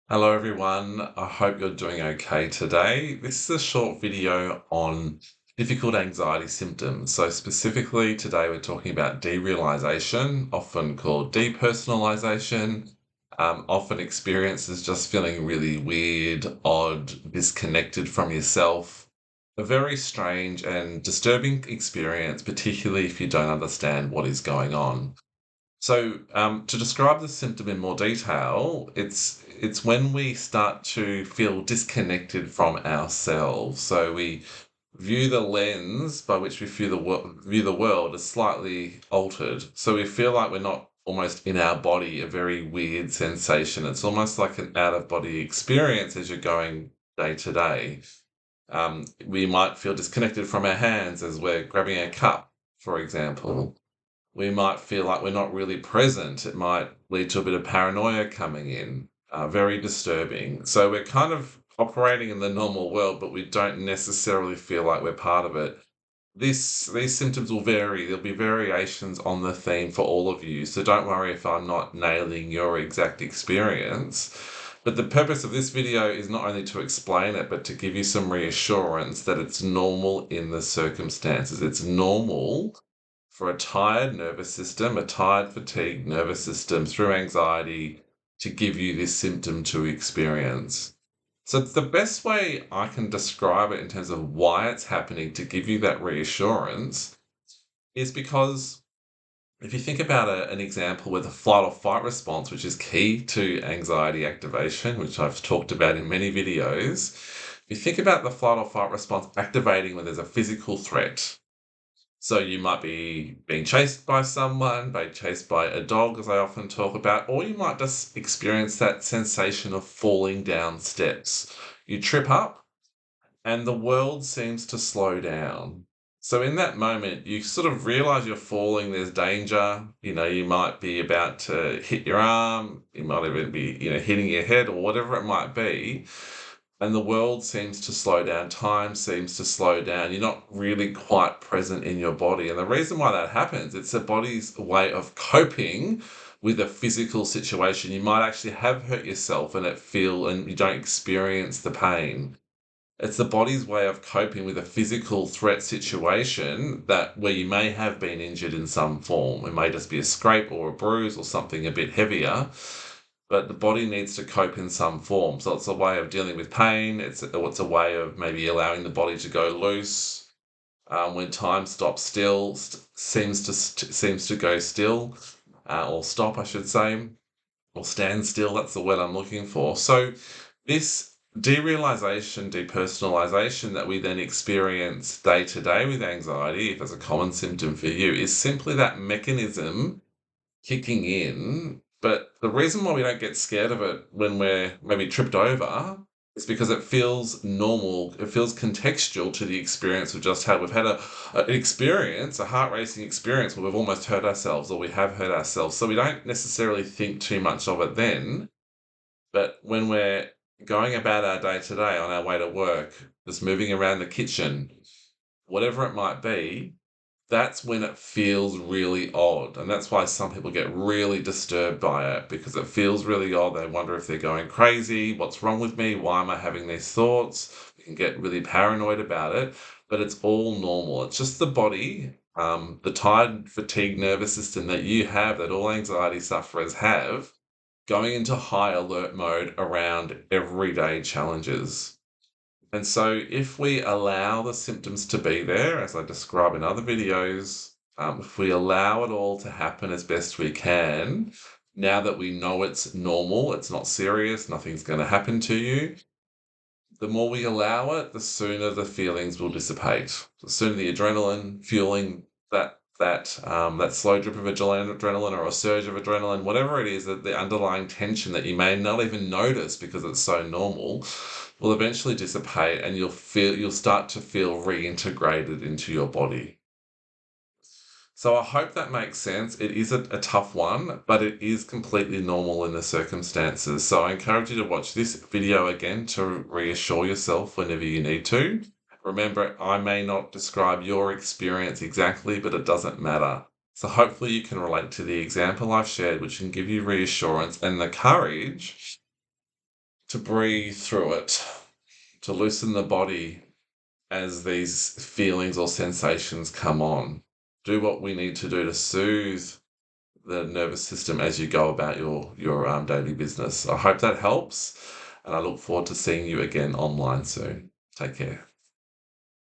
Hello everyone, I hope you're doing okay today. This is a short video on difficult anxiety symptoms. So specifically today we're talking about derealization, often called depersonalization, often experienced as just feeling really weird, odd, disconnected from yourself. A very strange and disturbing experience, particularly if you don't understand what is going on. So, to describe the symptom in more detail, it's when we start to feel disconnected from ourselves. So we view the lens by which we view the world as slightly altered. So we feel like we're not almost in our body, a very weird sensation. It's almost like an out of body experience as you're going day to day. We might feel disconnected from our hands as we're grabbing a cup, for example. We might feel like we're not really present. It might lead to a bit of paranoia coming in, very disturbing. So we're kind of operating in the normal world, but we don't necessarily feel like we're part of it. These symptoms will vary. There'll be variations on the theme for all of you. So don't worry if I'm not nailing your exact experience. But the purpose of this video is not only to explain it, but to give you some reassurance that it's normal in the circumstances. It's normal for a tired nervous system, a tired, fatigued nervous system through anxiety to give you this symptom to experience. So, the best way I can describe it in terms of why it's happening to give you that reassurance is because if you think about an example with a flight or fight response, which is key to anxiety activation, which I've talked about in many videos, if you think about the flight or fight response activating when there's a physical threat, so you might be being chased by someone, being chased by a dog, as I often talk about, or you might just experience that sensation of falling down steps. You trip up and the world seems to slow down. So in that moment, you sort of realize you're falling, there's danger. You might be about to hit your arm, you might even be, hitting your head or whatever it might be, and the world seems to slow down, time seems to slow down. You're not really quite present in your body. And the reason why that happens, it's the body's way of coping with a physical situation. You might actually have hurt yourself and you don't experience the pain. It's the body's way of coping with a physical threat situation that where you may have been injured in some form. It may just be a scrape or a bruise or something a bit heavier, but the body needs to cope in some form. So it's a way of dealing with pain. It's a way of maybe allowing the body to go loose. When time stops still, seems to go still, or stop, I should say, or stand still. That's the word I'm looking for. So this derealization, depersonalization that we then experience day to day with anxiety, if it's a common symptom for you, is simply that mechanism kicking in. But the reason why we don't get scared of it when we're maybe tripped over is because it feels normal. It feels contextual to the experience we've just had. We've had an experience, a heart racing experience where we've almost hurt ourselves or we have hurt ourselves. So we don't necessarily think too much of it then. But when we're going about our day to day on our way to work, just moving around the kitchen, whatever it might be, that's when it feels really odd. And that's why some people get really disturbed by it because it feels really odd. They wonder if they're going crazy. What's wrong with me? Why am I having these thoughts? You can get really paranoid about it, but it's all normal. It's just the body, the tired, fatigued nervous system that you have, that all anxiety sufferers have, going into high alert mode around everyday challenges. And so, if we allow the symptoms to be there, as I describe in other videos, if we allow it all to happen as best we can, now that we know it's normal, it's not serious, nothing's going to happen to you, the more we allow it, the sooner the feelings will dissipate. The sooner the adrenaline fueling that slow drip of adrenaline or a surge of adrenaline, whatever it is, that the underlying tension that you may not even notice because it's so normal, will eventually dissipate, and you'll start to feel reintegrated into your body. So I hope that makes sense. It is a tough one, but it is completely normal in the circumstances. So I encourage you to watch this video again to reassure yourself whenever you need to. Remember, I may not describe your experience exactly, but it doesn't matter. So hopefully you can relate to the example I've shared, which can give you reassurance and the courage to breathe through it, to loosen the body as these feelings or sensations come on. Do what we need to do to soothe the nervous system as you go about your daily business. I hope that helps, and I look forward to seeing you again online soon. Take care.